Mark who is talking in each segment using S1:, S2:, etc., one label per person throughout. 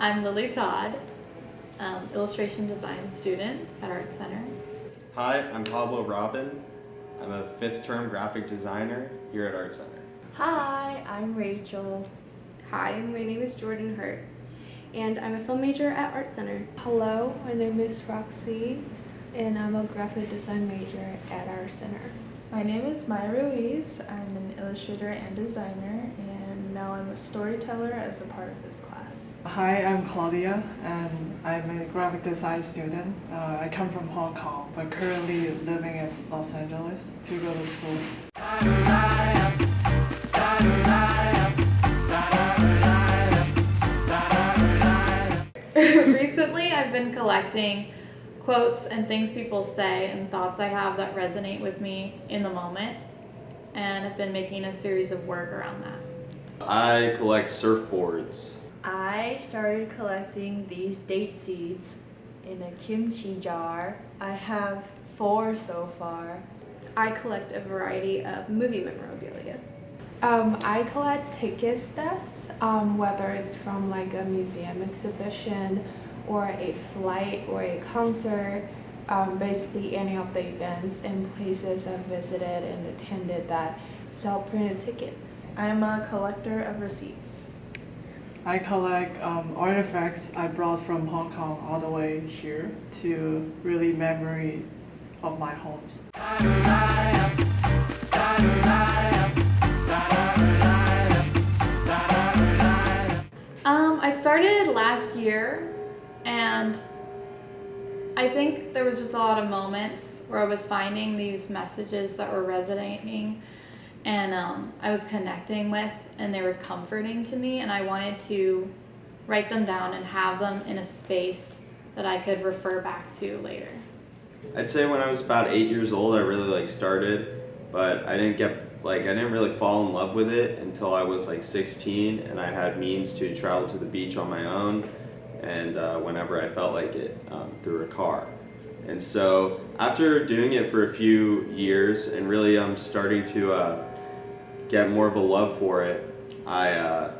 S1: I'm Lily Todd, illustration design student at Art Center.
S2: Hi, I'm Pablo Robin. I'm a 5th term graphic designer here at Art Center.
S3: Hi, I'm Rachel.
S4: Hi, my name is Jordan Hertz, and I'm a film major at Art Center.
S5: Hello, my name is Roxy, and I'm a graphic design major at Art Center.
S6: My name is Maya Ruiz. I'm an illustrator and designer, and now I'm a storyteller as a part of this class.
S7: Hi, I'm Claudia, and I'm a graphic design student. I come from Hong Kong, but currently living in Los Angeles to go to school.
S1: Recently, I've been collecting quotes and things people say and thoughts I have that resonate with me in the moment, and I've been making a series of work around that.
S2: I collect surfboards.
S3: I started collecting these date seeds in a kimchi jar. I have 4 so far.
S4: I collect a variety of movie memorabilia.
S5: I collect ticket stubs, whether it's from like a museum exhibition or a flight or a concert, basically any of the events and places I've visited and attended that sell printed tickets.
S6: I'm a collector of receipts.
S7: I collect artifacts I brought from Hong Kong all the way here to really memory of my homes.
S1: I started last year, and I think there was just a lot of moments where I was finding these messages that were resonating and I was connecting with, and they were comforting to me, and I wanted to write them down and have them in a space that I could refer back to later.
S2: I'd say when I was about 8 years old, I really started, but I didn't really fall in love with it until I was 16, and I had means to travel to the beach on my own, and whenever I felt like it, through a car. And so after doing it for a few years and really starting to get more of a love for it, I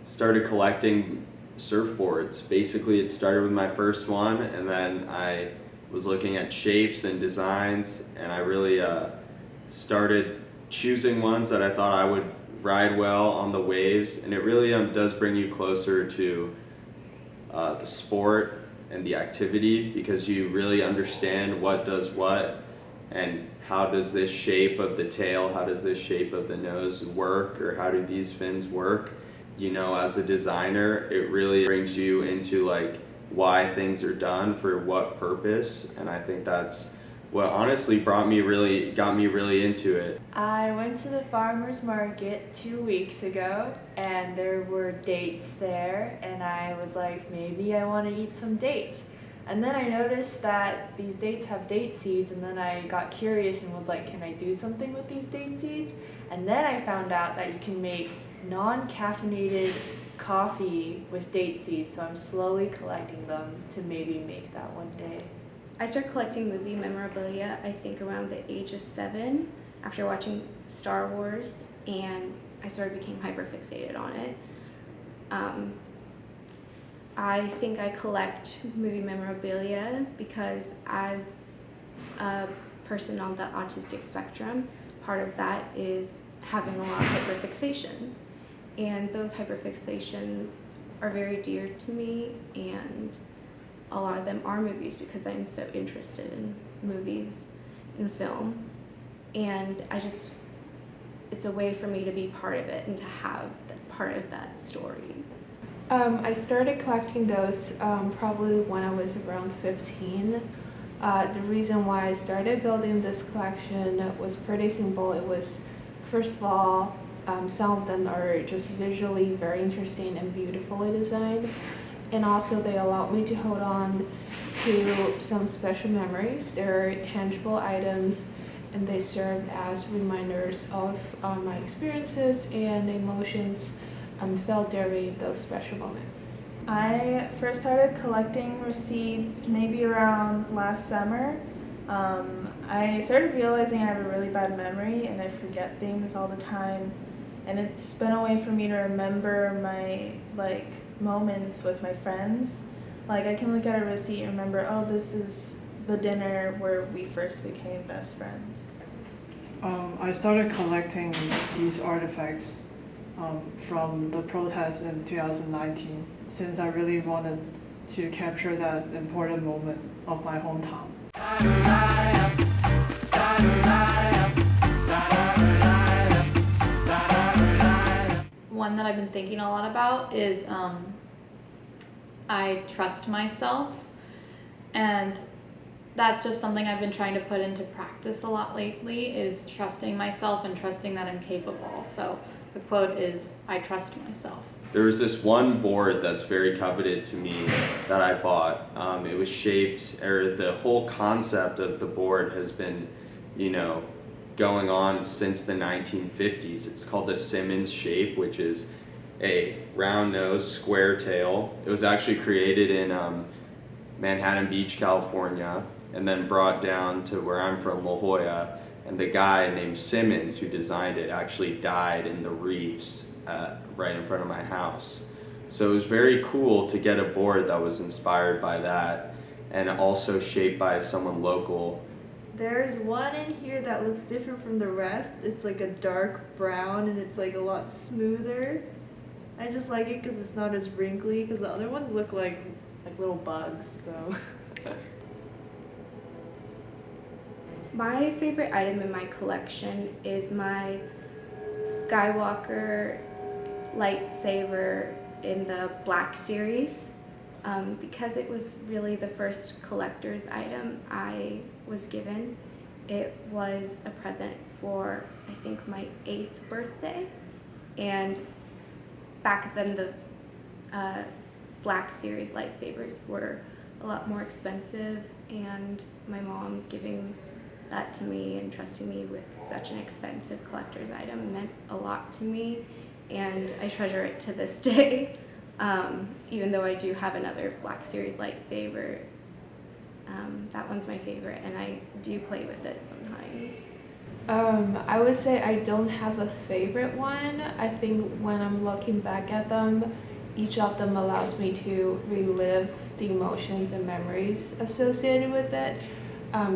S2: started collecting surfboards. Basically, it started with my first one, and then I was looking at shapes and designs, and I really started choosing ones that I thought I would ride well on the waves, and it really does bring you closer to the sport and the activity, because you really understand what does what, and how does this shape of the tail, how does this shape of the nose work, or how do these fins work. You know, as a designer, it really brings you into why things are done for what purpose, and I think that's what honestly got me really into it.
S3: I went to the farmer's market 2 weeks ago, and there were dates there, and I was like, maybe I want to eat some dates. And then I noticed that these dates have date seeds, and then I got curious and was like, can I do something with these date seeds? And then I found out that you can make non-caffeinated coffee with date seeds, so I'm slowly collecting them to maybe make that one day.
S4: I started collecting movie memorabilia, I think around the age of 7, after watching Star Wars, and I became hyperfixated on it. I think I collect movie memorabilia because as a person on the autistic spectrum, part of that is having a lot of hyperfixations. And those hyperfixations are very dear to me, and a lot of them are movies because I'm so interested in movies and film. And it's a way for me to be part of it and to have part of that story.
S5: I started collecting those probably when I was around 15. The reason why I started building this collection was pretty simple. It was, first of all, some of them are just visually very interesting and beautifully designed. And also they allowed me to hold on to some special memories. They're tangible items, and they serve as reminders of my experiences and emotions felt during those special moments.
S6: I first started collecting receipts maybe around last summer. I started realizing I have a really bad memory and I forget things all the time, and it's been a way for me to remember my moments with my friends. Like I can look at a receipt and remember, oh, this is the dinner where we first became best friends.
S7: I started collecting these artifacts from the protest in 2019 since I really wanted to capture that important moment of my hometown.
S1: One that I've been thinking a lot about is I trust myself, and that's just something I've been trying to put into practice a lot lately, is trusting myself and trusting that I'm capable. So the quote is, I trust myself.
S2: There was this one board that's very coveted to me that I bought. It was shaped, or the whole concept of the board has been, going on since the 1950s. It's called the Simmons shape, which is a round nose, square tail. It was actually created in Manhattan Beach, California, and then brought down to where I'm from, La Jolla. And the guy named Simmons who designed it actually died in the reefs right in front of my house. So it was very cool to get a board that was inspired by that and also shaped by someone local.
S3: There's one in here that looks different from the rest. It's like a dark brown and it's like a lot smoother. I just like it because it's not as wrinkly, because the other ones look like little bugs, so.
S4: My favorite item in my collection is my Skywalker lightsaber in the Black series, because it was really the first collector's item I was given. It was a present for, I think, my 8th birthday, and back then the Black series lightsabers were a lot more expensive, and my mom giving that to me and trusting me with such an expensive collector's item meant a lot to me, and I treasure it to this day. Even though I do have another Black series lightsaber, that one's my favorite, and I do play with it sometimes.
S5: I would say I don't have a favorite one. I think when I'm looking back at them, each of them allows me to relive the emotions and memories associated with it.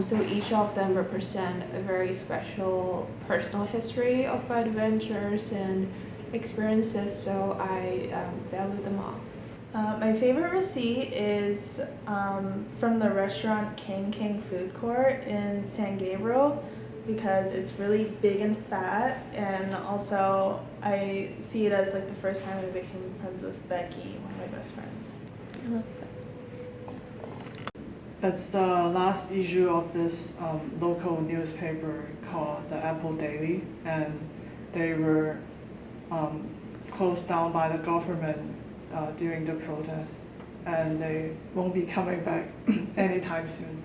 S5: So each of them represent a very special personal history of my adventures and experiences, so I value them all.
S6: My favorite receipt is from the restaurant King Food Court in San Gabriel, because it's really big and fat, and also I see it as like the first time I became friends with Becky, one of my best friends.
S1: I love
S7: It's the last issue of this local newspaper called the Apple Daily, and they were closed down by the government during the protest, and they won't be coming back anytime soon.